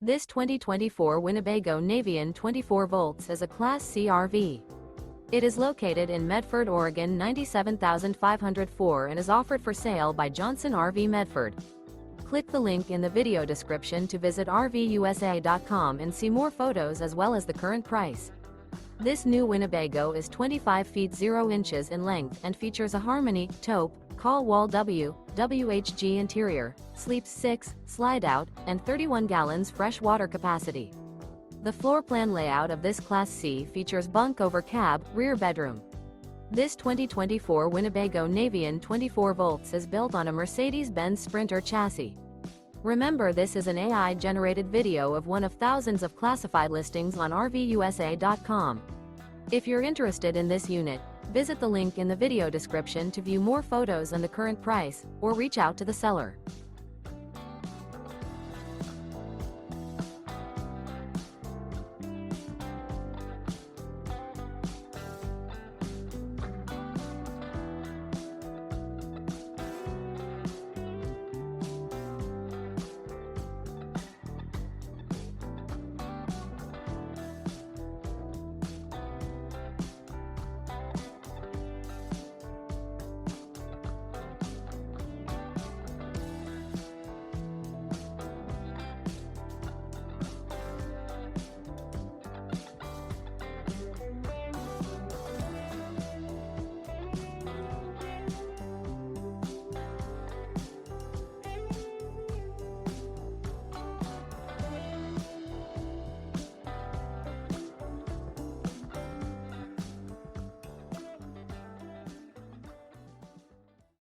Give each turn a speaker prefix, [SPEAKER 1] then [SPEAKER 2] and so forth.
[SPEAKER 1] This 2024 Winnebago Navion 24V is a Class C RV. It is located in Medford, Oregon 97504 and is offered for sale by Johnson RV Medford. Click the link in the video description to visit RVUSA.com and see more photos as well as the current price. This new Winnebago is 25 feet 0 inches in length and features a Harmony, TAUPE, COL WAL W, WHG interior, sleeps 6, Slideout, and 31 gallons fresh water capacity. The floor plan layout of this Class C features bunk over cab, rear bedroom. This 2024 Winnebago Navion 24V is built on a Mercedes-Benz Sprinter chassis. Remember, this is an AI-generated video of one of thousands of classified listings on RVUSA.com. If you're interested in this unit, visit the link in the video description to view more photos and the current price, or reach out to the seller.